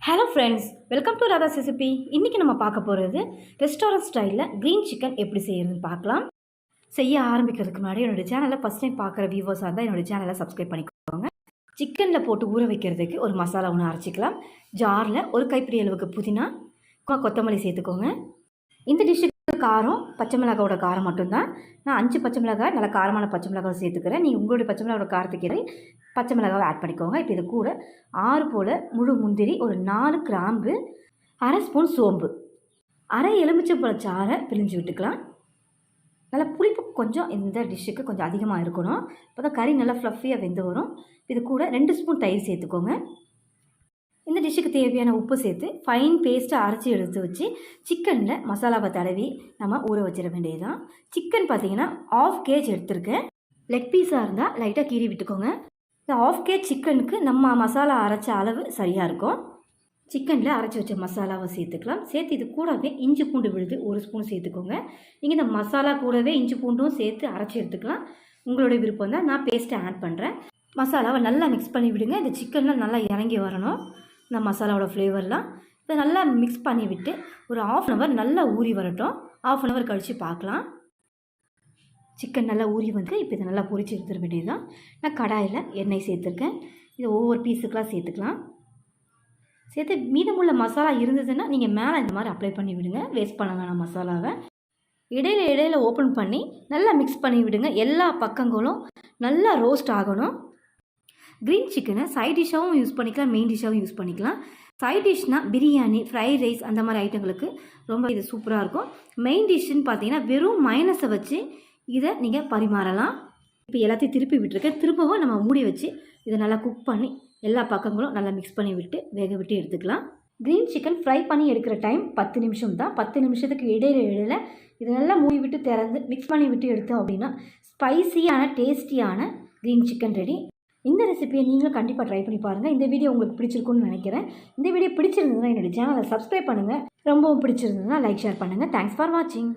Hello friends, welcome to Radha's recipe. இன்றைக்கி நம்ம பார்க்க போகிறது ரெஸ்டாரண்ட் ஸ்டைலில் க்ரீன் சிக்கன் எப்படி செய்யறதுன்னு பார்க்கலாம். செய்ய ஆரம்பிக்கிறதுக்கு முன்னாடி என்னோடய சேனலை ஃபஸ்ட் டைம் பார்க்குற வியூவர்ஸாக இருந்தால் என்னோடய சேனலை சப்ஸ்கிரைப் பண்ணிக்கோங்க. சிக்கனில் போட்டு ஊற வைக்கிறதுக்கு ஒரு மசாலா ஒன்று அரைச்சிக்கலாம். ஜாரில் ஒரு கைப்பிடி அளவுக்கு புதினா, கொத்தமல்லி சேர்த்துக்கோங்க. இந்த டிஷ்ஷுக்கு காரம் பச்சை மிளகாவோட காரம் மட்டும்தான். நான் 5 பச்சை மிளகாய் நல்ல காரமான பச்சை மிளகாய் சேர்த்துக்கிறேன். நீங்கள் உங்களுடைய பச்சை மிளகாவோட காரத்துக்கு பச்சை மிளகாவை ஆட் பண்ணிக்கோங்க. இப்போ இது கூட 6 போல் முழு முந்திரி, ஒரு 4 கிராம்பு, அரை ஸ்பூன் சோம்பு, அரை எலுமிச்சம்பழ சாறை பிழிஞ்சு விட்டுக்கலாம். நல்லா புளிப்பு கொஞ்சம் இந்த டிஷ்ஷுக்கு கொஞ்சம் அதிகமாக இருக்கணும். இப்போ தான் கறி நல்லா ஃப்ளஃபியாக வெந்து வரும். இது கூட 2 ஸ்பூன் தயிர் சேர்த்துக்கோங்க. இந்த டிஷ்ஷுக்கு தேவையான உப்பு சேர்த்து ஃபைன் பேஸ்ட்டை அரைச்சி எடுத்து வச்சு சிக்கனில் மசாலாவை தடவி நம்ம ஊற வச்சிட வேண்டியதுதான். சிக்கன் பார்த்தீங்கன்னா 1/2 kg எடுத்துருக்கேன். லெக் பீஸாக இருந்தால் லைட்டாக கீறி விட்டுக்கோங்க. இந்த 1/2 kg சிக்கனுக்கு நம்ம மசாலா அரைச்ச அளவு சரியாக இருக்கும். சிக்கனில் அரைச்சி வச்ச மசாலாவை சேர்த்துக்கலாம். சேர்த்து இது கூடவே இஞ்சி பூண்டு விழுது 1 ஸ்பூன் சேர்த்துக்கோங்க. நீங்கள் இந்த மசாலா கூடவே இஞ்சி பூண்டும் சேர்த்து அரைச்சி எடுத்துக்கலாம். உங்களுடைய விருப்பம் தான். நான் பேஸ்ட்டை ஆட் பண்ணுறேன். மசாலாவை நல்லா மிக்ஸ் பண்ணி விடுங்க. இந்த சிக்கனில் நல்லா இறங்கி வரணும் இந்த மசாலாவோட ஃப்ளேவர்லாம். இதை நல்லா மிக்ஸ் பண்ணி விட்டு ஒரு 1/2 hour நல்லா ஊறி வரட்டும். 1/2 hour கழித்து பார்க்கலாம். சிக்கன் நல்லா ஊறி வந்து இப்போ இதை நல்லா பொரிச்சு எடுத்துட வேண்டியது தான். நான் கடாயில் எண்ணெய் சேர்த்துருக்கேன். இதை ஒவ்வொரு பீஸுக்கெலாம் சேர்த்துக்கலாம். சேர்த்து மீதமுள்ள மசாலா இருந்ததுன்னா நீங்கள் மேலே இந்த மாதிரி அப்ளை பண்ணி விடுங்க. வேஸ்ட் பண்ண வேணாம் மசாலாவை. இடையில ஓப்பன் பண்ணி நல்லா மிக்ஸ் பண்ணி விடுங்க. எல்லா பக்கங்களும் நல்லா ரோஸ்ட் ஆகணும். க்ரீன் சிக்கனை சைட் டிஷ்ஷாகவும் யூஸ் பண்ணிக்கலாம், மெயின் டிஷ்ஷாகவும் யூஸ் பண்ணிக்கலாம். சைட் டிஷ்னால் பிரியாணி, ஃப்ரைட் ரைஸ் அந்த மாதிரி ஐட்டங்களுக்கு ரொம்ப இது சூப்பராக இருக்கும். மெயின் டிஷ்ஷுன்னு பார்த்தீங்கன்னா வெறும் மைனஸை வச்சு இதை நீங்கள் பரிமாறலாம். இப்போ எல்லாத்தையும் திருப்பி விட்டுருக்கேன். திரும்பவும் நம்ம மூடி வச்சு இதை நல்லா குக் பண்ணி எல்லா பக்கங்களும் நல்லா மிக்ஸ் பண்ணி விட்டு வேக விட்டு எடுத்துக்கலாம். க்ரீன் சிக்கன் ஃப்ரை பண்ணி எடுக்கிற டைம் 10 நிமிஷம் தான். 10 நிமிஷத்துக்கு இடையில இதை நல்லா மூடி விட்டு திறந்து மிக்ஸ் பண்ணி விட்டு எடுத்தோம் அப்படின்னா ஸ்பைசியான டேஸ்டியான க்ரீன் சிக்கன் ரெடி. இந்த ரெசிபியை நீங்களும் கண்டிப்பாக ட்ரை பண்ணி பாருங்கள். இந்த வீடியோ உங்களுக்கு பிடிச்சிருக்குன்னு நினைக்கிறேன். இந்த வீடியோ பிடிச்சிருந்ததுன்னா என்னோடய சேனலை சப்ஸ்கிரைப் பண்ணுங்கள். ரொம்பவும் பிடிச்சிருந்ததுன்னா லைக் ஷேர் பண்ணுங்கள். தேங்க்ஸ் ஃபார் வாட்சிங்.